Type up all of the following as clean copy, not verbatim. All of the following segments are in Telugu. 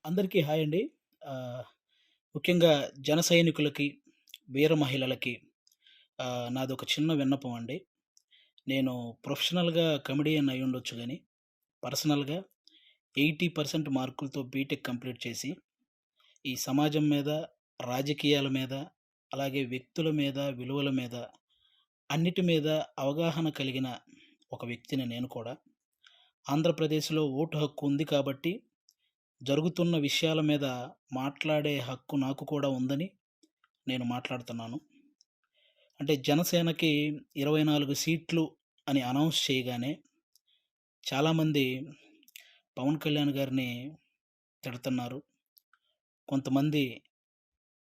అందరికీ హాయ్ అండి. ఆహ్, ముఖ్యంగా జన సైనికులకి, వీర మహిళలకి నాదొక చిన్న విన్నపం అండి. నేను ప్రొఫెషనల్‌గా కమెడియన్ అయ్యుండొచ్చు గానీ, పర్సనల్‌గా 80% మార్కులతో బీటెక్ కంప్లీట్ చేసి, ఈ సమాజం మీద, రాజకీయాల మీద, అలాగే వ్యక్తుల మీద, విలువల మీద, అన్నిటి మీద అవగాహన కలిగిన ఒక వ్యక్తిని నేను కూడా. ఆంధ్రప్రదేశ్‌లో ఓటు హక్కు ఉంది కాబట్టి, జరుగుతున్న విషయాల మీద మాట్లాడే హక్కు నాకు కూడా ఉందని నేను మాట్లాడుతున్నాను. అంటే జనసేనకి 24 సీట్లు అని అనౌన్స్ చేయగానే చాలామంది పవన్ కళ్యాణ్ గారిని తిడతన్నారు. కొంతమంది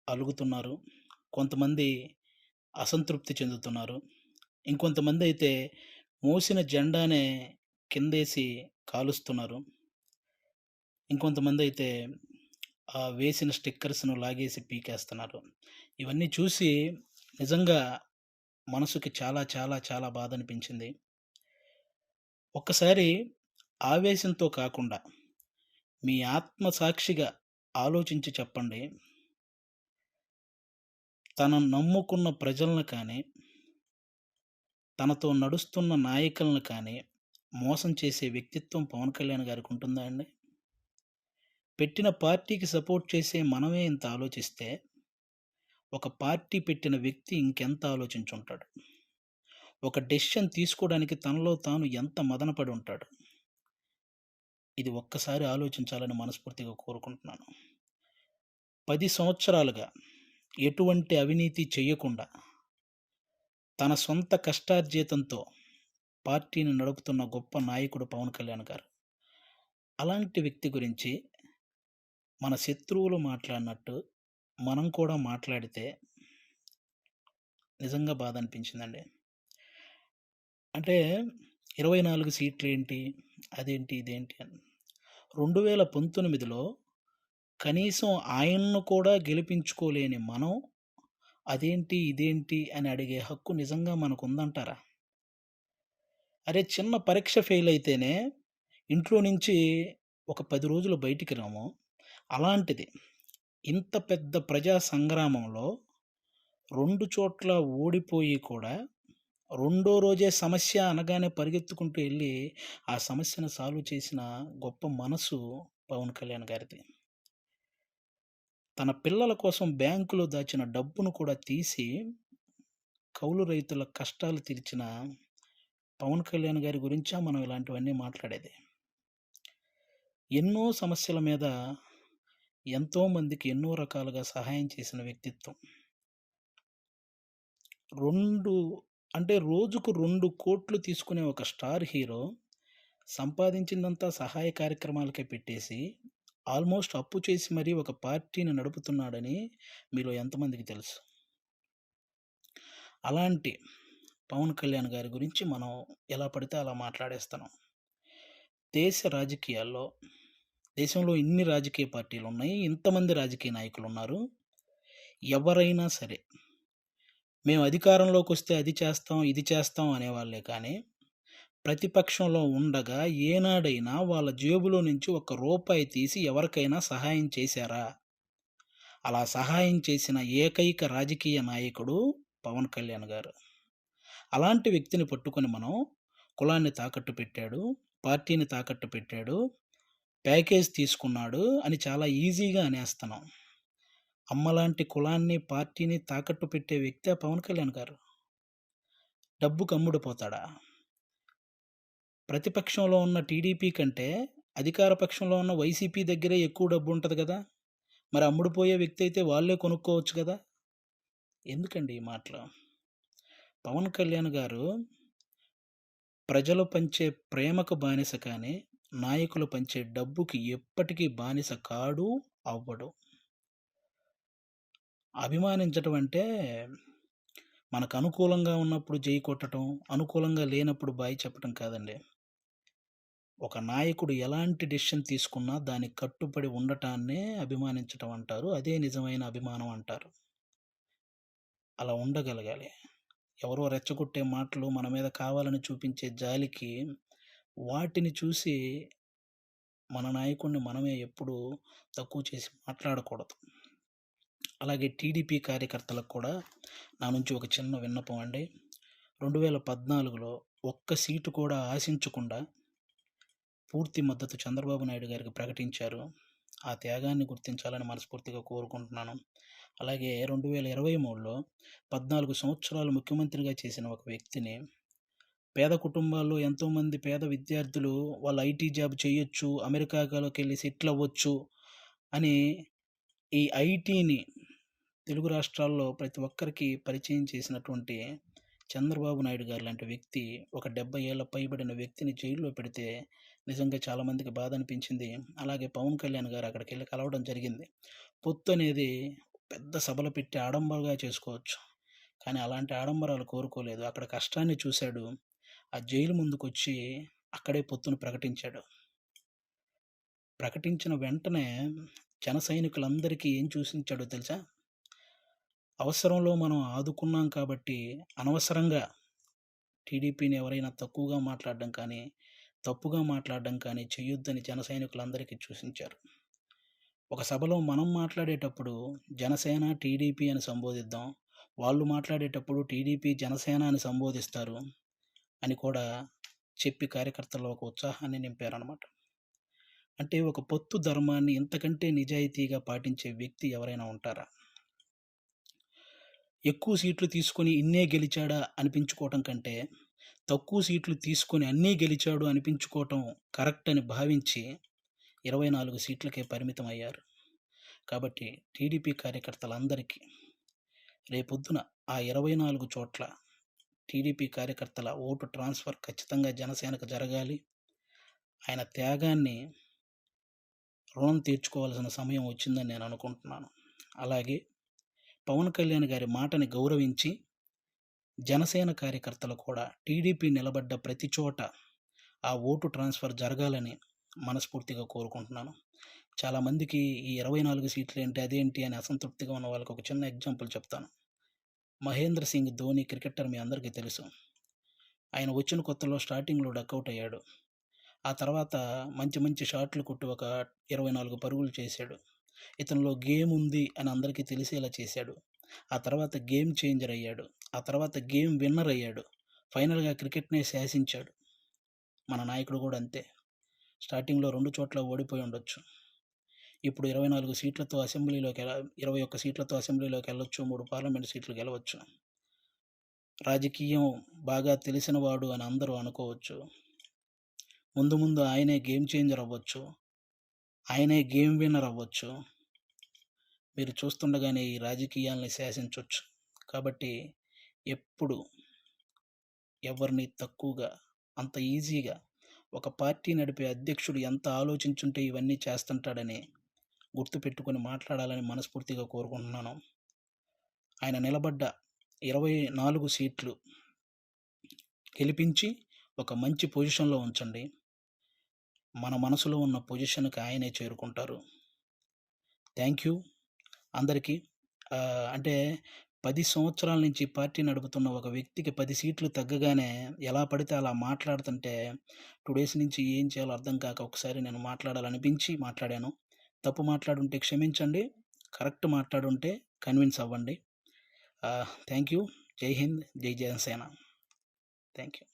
అలుగుతున్నారు. కొంతమంది అసంతృప్తి చెందుతున్నారు. ఇంకొంతమందయితే మోసిన జెండానే కిందేసి కాలుస్తున్నారు. ఇంకొంతమందయితే వేసిన స్టిక్కర్స్‌ను లాగేసి పీకేస్తున్నారు. ఇవన్నీ చూసి నిజంగా మనసుకి చాలా చాలా చాలా బాధనిపించింది. ఒక్కసారి ఆవేశంతో కాకుండా మీ ఆత్మ సాక్షిగా ఆలోచించి చెప్పండి. తను నమ్ముకున్న ప్రజలను కానీ, తనతో నడుస్తున్న నాయకులను కానీ, మోసం చేసే వ్యక్తిత్వం పవన్ కళ్యాణ్ గారికుంటుందా అండి? పెట్టిన పార్టీకి సపోర్ట్ చేసే మనమే ఇంత ఆలోచిస్తే, ఒక పార్టీ పెట్టిన వ్యక్తి ఇంకెంత ఆలోచించుంటాడు? ఒక డెసిషన్ తీసుకోవడానికి తనలో తాను ఎంత మదనపడి ఉంటాడు? ఇది ఒక్కసారి ఆలోచించాలని మనస్ఫూర్తిగా కోరుకుంటున్నాను. 10 సంవత్సరాలుగా ఎటువంటి అవినీతి చెయ్యకుండా, తన సొంత కష్టార్జితంతో పార్టీని నడుపుతున్న గొప్ప నాయకుడు పవన్ కళ్యాణ్ గారు. అలాంటి వ్యక్తి గురించి మన శత్రువులు మాట్లాడినట్టు మనం కూడా మాట్లాడితే నిజంగా బాధ అనిపించిందండి. అంటే 24 సీట్లేంటి? అదేంటి? ఇదేంటి? అని. 2019లో కనీసం ఆయన్ను కూడా గెలిపించుకోలేని మనం, అదేంటి? ఇదేంటి? అని అడిగే హక్కు నిజంగా మనకుందంటారా? అరే! చిన్న పరీక్ష ఫెయిల్ అయితేనే ఇంట్లో నుంచి ఒక 10 రోజులు బయటికి రాము. అలాంటిది ఇంత పెద్ద ప్రజా సంగ్రామంలో 2 చోట్ల ఓడిపోయి కూడా రెండో రోజే సమస్య అనగానే పరిగెత్తుకుంటూ ఎళ్లి ఆ సమస్యను సాల్వ్ చేసిన గొప్ప మనసు పవన్ కళ్యాణ్ గారిది. తన పిల్లల కోసం బ్యాంకులో దాచిన డబ్బును కూడా తీసి కౌలు రైతుల కష్టాలు తీర్చిన పవన్ కళ్యాణ్ గారి గురించా మనం ఇలాంటివన్నీ మాట్లాడేది. ఎన్నో సమస్యల మీద ఎంతోమందికి ఎన్నో రకాలుగా సహాయం చేసిన వ్యక్తిత్వం. 2 అంటే రోజుకు 2,00,00,000 తీసుకునే ఒక స్టార్ హీరో సంపాదించిందంతా సహాయ కార్యక్రమాలకే పెట్టేసి, ఆల్మోస్ట్ అప్పు చేసి మరీ ఒక పార్టీని నడుపుతున్నాడని మీలో ఎంతమందికి తెలుసు? అలాంటి పవన్ కళ్యాణ్ గారి గురించి మనం ఎలా పడితే అలా మాట్లాడేస్తున్నాం. దేశ రాజకీయాల్లో దేశంలో ఇన్ని రాజకీయ పార్టీలున్నాయి. ఇంతమంది రాజకీయ నాయకులున్నారు. ఎవరైనా సరే, మేము అధికారంలోకొస్తే అది చేస్తాం, ఇది చేస్తాం అనేవాళ్ళే కానీ, ప్రతిపక్షంలో ఉండగా ఏనాడైనా వాళ్ళ జేబులో నుంచి ఒక్క రూపాయి తీసి ఎవరికైనా సహాయం చేశారా? అలా సహాయం చేసిన ఏకైక రాజకీయ నాయకుడు పవన్ కళ్యాణ్ గారు. అలాంటి వ్యక్తిని పట్టుకొని మనం కులాన్ని తాకట్టు పెట్టాడు, పార్టీని తాకట్టు పెట్టాడు, ప్యాకేజ్ తీసుకున్నాడు అని చాలా ఈజీగా అనేస్తున్నాం. అమ్మలాంటి కులాన్ని, పార్టీని తాకట్టు పెట్టే వ్యక్తే పవన్ కళ్యాణ్ గారు. డబ్బుకి అమ్ముడుపోతాడా? ప్రతిపక్షంలో ఉన్న టీడీపీ కంటే అధికార పక్షంలో ఉన్న వైసీపీ దగ్గరే ఎక్కువ డబ్బుంటది గదా! మరి అమ్ముడుపోయే వ్యక్తి అయితే వాళ్ళే కొనుక్కోవచ్చు గదా! ఎందుకండి ఈ మాటలు? పవన్ కళ్యాణ్ గారు ప్రజలు పంచే ప్రేమకు బానిస కానీ, నాయకులు పంచే డబ్బుకి ఎప్పటికీ బానిస కాడు, అవ్వడు. అభిమానించటం అంటే మనకు అనుకూలంగా ఉన్నప్పుడు జై కొట్టటం, అనుకూలంగా లేనప్పుడు బాయ్ చెప్పటం కాదండి. ఒక నాయకుడు ఎలాంటి డెసిషన్ తీసుకున్నా దానికి కట్టుబడి ఉండటాన్నే అభిమానించటం అంటారు. అదే నిజమైన అభిమానం అంటారు. అలా ఉండగలగాలి. ఎవరో రెచ్చగొట్టే మాటలు మన మీద కావాలని చూపించే జాలికి వాటిని చూసి మన నాయకుడిని మనమే ఎప్పుడూ తక్కువ చేసి మాట్లాడకూడదు. అలాగే టీడీపీ కార్యకర్తలకు కూడా నా నుంచి ఒక చిన్న విన్నపం అండి. 2014లో ఒక్క సీటు కూడా ఆశించకుండా పూర్తి మద్దతు చంద్రబాబు నాయుడు గారికి ప్రకటించారు. ఆ త్యాగాన్ని గుర్తించాలని మనస్ఫూర్తిగా కోరుకుంటున్నాను. అలాగే 2023లో 14 సంవత్సరాలు ముఖ్యమంత్రిగా చేసిన ఒక వ్యక్తిని, పేద కుటుంబాల్లో ఎంతోమంది పేద విద్యార్థులు వాళ్ళు ఐటీ జాబ్ చేయొచ్చు, అమెరికాలోకెళ్ళి సెటిల్ అవ్వచ్చు అని ఈ ఐటీని తెలుగు రాష్ట్రాల్లో ప్రతి ఒక్కరికి పరిచయం చేసినటువంటి చంద్రబాబు నాయుడు గారు లాంటి వ్యక్తి ఒక 70 ఏళ్ల పైబడిన వ్యక్తిని జైల్లో పెడితే నిజంగా చాలామందికి బాధ అనిపించింది. అలాగే పవన్ కళ్యాణ్ గారు అక్కడికెళ్ళి కలవడం జరిగింది. పొత్తు అనేది పెద్ద సభలు పెట్టి ఆడంబరగా చేసుకోవచ్చు. కానీ అలాంటి ఆడంబరాలు కోరుకోలేదు. అక్కడ కష్టాన్ని చూసాడు. ఆ జైలు ముందుకొచ్చి అక్కడే పొత్తును ప్రకటించాడు. ప్రకటించిన వెంటనే జన సైనికులందరికీ ఏం చూసించాడో తెలుసా? అవసరంలో మనం ఆదుకున్నాం కాబట్టి అనవసరంగా టీడీపీని ఎవరైనా తక్కువగా మాట్లాడడం కానీ, తప్పుగా మాట్లాడడం కానీ చేయొద్దని జన సైనికులందరికీ సూచించారు. ఒక సభలో మనం మాట్లాడేటప్పుడు జనసేన, టీడీపీ అని సంబోధిద్దాం. వాళ్ళు మాట్లాడేటప్పుడు టీడీపీ, జనసేన అని సంబోధిస్తారు అని కూడా చెప్పి కార్యకర్తల్లో ఒక ఉత్సాహాన్ని నింపారనమాట. అంటే ఒక పొత్తు ధర్మాన్ని ఇంతకంటే నిజాయితీగా పాటించే వ్యక్తి ఎవరైనా ఉంటారా? ఎక్కువ సీట్లు తీసుకొని ఇన్నే గెలిచాడా అనిపించుకోవటం కంటే, తక్కువ సీట్లు తీసుకొని అన్నీ గెలిచాడు అనిపించుకోవటం కరెక్ట్ అని భావించి 24 సీట్లకే పరిమితమయ్యారు. కాబట్టి టీడీపీ కార్యకర్తలందరికీ రేపొద్దున ఆ 24 చోట్ల టీడీపీ కార్యకర్తల ఓటు ట్రాన్స్‌ఫర్ ఖచ్చితంగా జనసేనకు జరగాలి. ఆయన త్యాగాన్ని రుణం తీర్చుకోవాల్సిన సమయం వచ్చిందని నేను అనుకుంటున్నాను. అలాగే పవన్ కళ్యాణ్ గారి మాటని గౌరవించి జనసేన కార్యకర్తలు కూడా టీడీపీ నిలబడ్డ ప్రతి చోట ఆ ఓటు ట్రాన్స్‌ఫర్ జరగాలని మనస్ఫూర్తిగా కోరుకుంటున్నాను. చాలామందికి ఈ 24 సీట్లేంటి, అదేంటి అని అసంతృప్తిగా ఉన్న వాళ్ళకి ఒక చిన్న ఎగ్జాంపుల్ చెప్తాను. మహేంద్ర సింగ్ ధోని క్రికెటర్ మీ అందరికీ తెలుసు. ఆయన వచ్చిన కొత్తలో స్టార్టింగ్‌లో డకౌట్ అయ్యాడు. ఆ తర్వాత మంచి మంచి షాట్లు కొట్టి ఒక 24 పరుగులు చేశాడు. ఇతనిలో గేమ్ ఉంది అని అందరికీ తెలిసేలా చేశాడు. ఆ తర్వాత గేమ్ చేంజర్ అయ్యాడు. ఆ తర్వాత గేమ్ విన్నర్ అయ్యాడు. ఫైనల్‌గా క్రికెట్‌నే శాసించాడు. మన నాయకుడు కూడా అంతే. స్టార్టింగ్‌లో 2 చోట్ల ఓడిపోయి ఉండొచ్చు. ఇప్పుడు 24 సీట్లతో 21 సీట్లతో అసెంబ్లీలోకెళ్ళొచ్చు. 3 పార్లమెంట్ సీట్లు గెలవచ్చు. రాజకీయం బాగా తెలిసినవాడు అని అందరూ అనుకోవచ్చు. ముందు ముందు ఆయనే గేమ్ చేంజర్ అవ్వచ్చు. ఆయనే గేమ్ విన్నర్ అవ్వచ్చు. మీరు చూస్తుండగానే ఈ రాజకీయాల్ని శాసించొచ్చు. కాబట్టి ఎప్పుడు ఎవరిని తక్కువగా, అంత ఈజీగా ఒక పార్టీ నడిపే అధ్యక్షుడు ఎంత ఆలోచించుంటే ఇవన్నీ చేస్తుంటాడని గుర్తుపెట్టుకొని మాట్లాడాలని మనస్ఫూర్తిగా కోరుకుంటున్నాను. ఆయన నిలబడ్డ 24 సీట్లు గెలిపించి ఒక మంచి పొజిషన్‌లో ఉంచండి. మన మనసులో ఉన్న పొజిషన్‌కి ఆయనే చేరుకుంటారు. థ్యాంక్ యూ అందరికీ. అంటే 10 సంవత్సరాల నుంచి పార్టీ నడుపుతున్న ఒక వ్యక్తికి 10 సీట్లు తగ్గగానే ఎలా పడితే అలా మాట్లాడుతుంటే 2 డేస్ నుంచి ఏం చేయాలో అర్థం కాక ఒకసారి నేను మాట్లాడాలనిపించి మాట్లాడాను. తప్పు మాట్లాడుంటే క్షమించండి. కరెక్ట్ మాట్లాడుంటే కన్విన్స్ అవ్వండి. Thank you. జై హింద్. జై జనసేన. Thank you.